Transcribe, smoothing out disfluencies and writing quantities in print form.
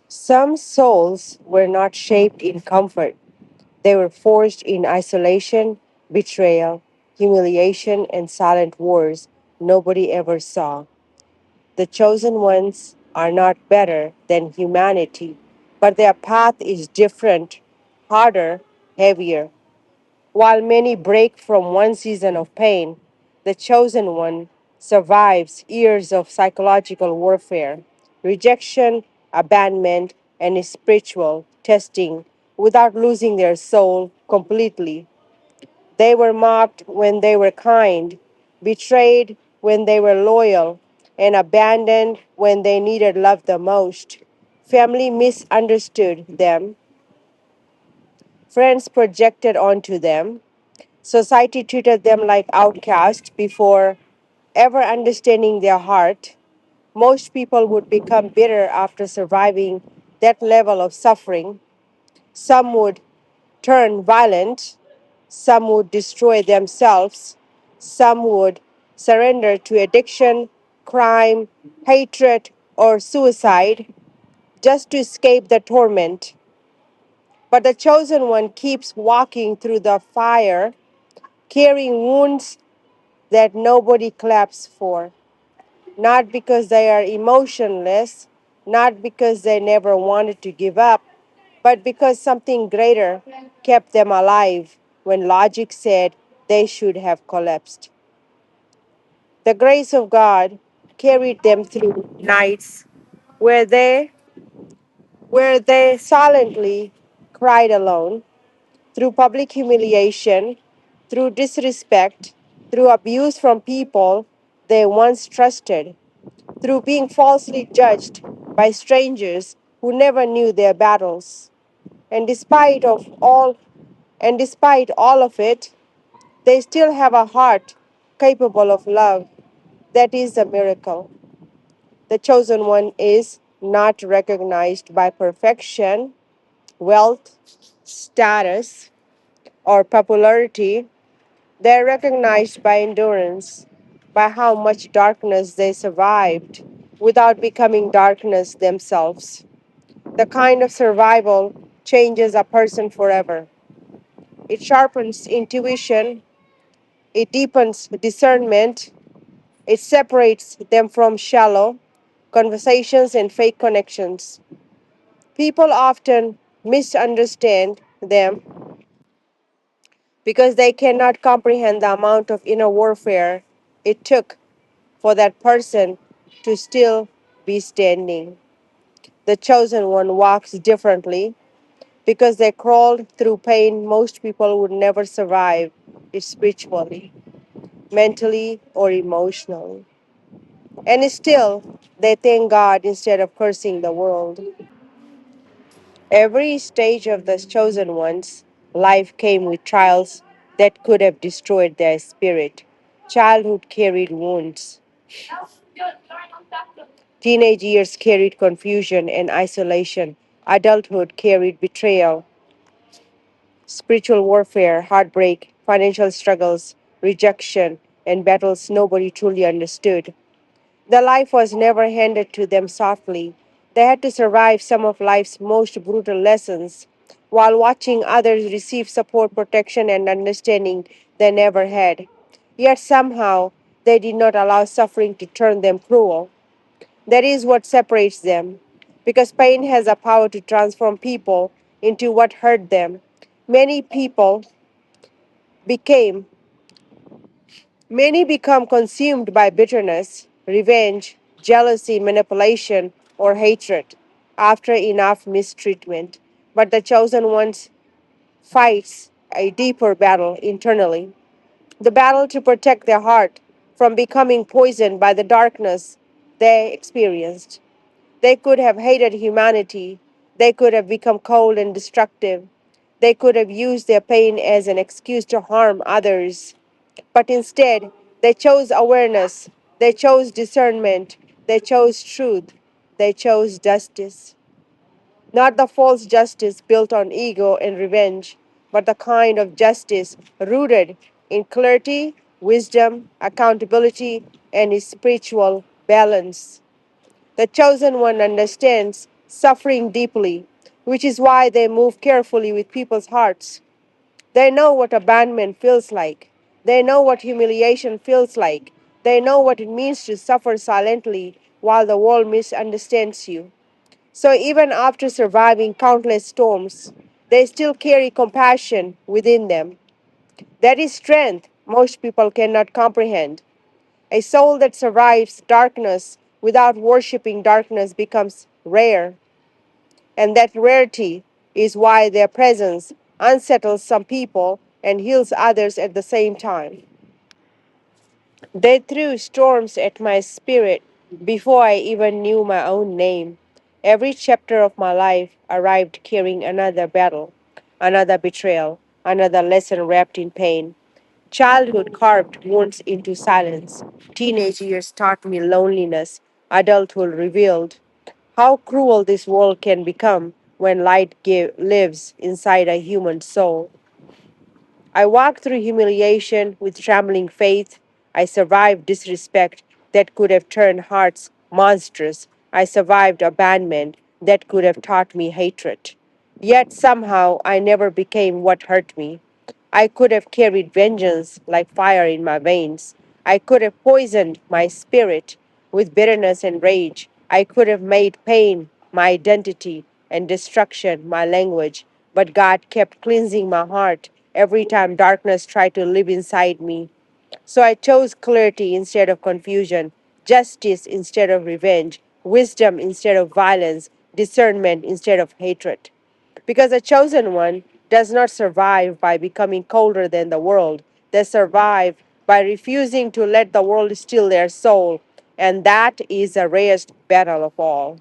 Some souls were not shaped in comfort. They were forged in isolation, betrayal, humiliation, and silent wars nobody ever saw. The chosen ones are not better than humanity, but their path is different, harder, heavier. While many break from one season of pain, the chosen one survives years of psychological warfare, rejection, abandonment, and spiritual testing without losing their soul completely. They were mocked when they were kind, betrayed when they were loyal, and abandoned when they needed love the most. Family misunderstood them, friends projected onto them, society treated them like outcasts before ever understanding their heart. Most people would become bitter after surviving that level of suffering. Some would turn violent, some would destroy themselves, some would surrender to addiction, crime, hatred, or suicide just to escape the torment. But the chosen one keeps walking through the fire, carrying wounds that nobody claps for, not because they are emotionless, not because they never wanted to give up, but because something greater kept them alive when logic said they should have collapsed. The grace of God carried them through nights where they silently cried alone, through public humiliation, through disrespect, through abuse from people they once trusted, through being falsely judged by strangers who never knew their battles. And despite all of it, they still have a heart capable of love. That is a miracle. The chosen one is not recognized by perfection, wealth, status, or popularity. They're recognized by endurance, by how much darkness they survived without becoming darkness themselves. The kind of survival changes a person forever. It sharpens intuition, it deepens discernment, it separates them from shallow conversations and fake connections. People often misunderstand them because they cannot comprehend the amount of inner warfare it took for that person to still be standing. The chosen one walks differently because they crawled through pain most people would never survive it spiritually, mentally, or emotionally. And still, they thank God instead of cursing the world. Every stage of the chosen one's life came with trials that could have destroyed their spirit. Childhood carried wounds. Teenage years carried confusion and isolation. Adulthood carried betrayal, spiritual warfare, heartbreak, financial struggles, rejection, and battles nobody truly understood. The life was never handed to them softly. They had to survive some of life's most brutal lessons while watching others receive support, protection, and understanding they never had. Yet somehow they did not allow suffering to turn them cruel. That is what separates them, because pain has a power to transform people into what hurt them. Many people became Many become consumed by bitterness, revenge, jealousy, manipulation, or hatred after enough mistreatment. But the chosen ones fights a deeper battle internally, the battle to protect their heart from becoming poisoned by the darkness they experienced. They could have hated humanity. They could have become cold and destructive. They could have used their pain as an excuse to harm others. But instead, they chose awareness, they chose discernment, they chose truth, they chose justice. Not the false justice built on ego and revenge, but the kind of justice rooted in clarity, wisdom, accountability, and spiritual balance. The chosen one understands suffering deeply, which is why they move carefully with people's hearts. They know what abandonment feels like. They know what humiliation feels like. They know what it means to suffer silently while the world misunderstands you. So even after surviving countless storms, they still carry compassion within them. That is strength most people cannot comprehend. A soul that survives darkness without worshiping darkness becomes rare, and that rarity is why their presence unsettles some people and heals others at the same time. They threw storms at my spirit before I even knew my own name. Every chapter of my life arrived carrying another battle, another betrayal, another lesson wrapped in pain. Childhood carved wounds into silence. Teenage years taught me loneliness. Adulthood revealed how cruel this world can become when lives inside a human soul. I walked through humiliation with trembling faith. I survived disrespect that could have turned hearts monstrous. I survived abandonment that could have taught me hatred. Yet somehow I never became what hurt me. I could have carried vengeance like fire in my veins. I could have poisoned my spirit with bitterness and rage. I could have made pain my identity and destruction my language. But God kept cleansing my heart every time darkness tried to live inside me. So I chose clarity instead of confusion, justice instead of revenge, wisdom instead of violence, discernment instead of hatred. Because a chosen one does not survive by becoming colder than the world. They survive by refusing to let the world steal their soul. And that is the rarest battle of all.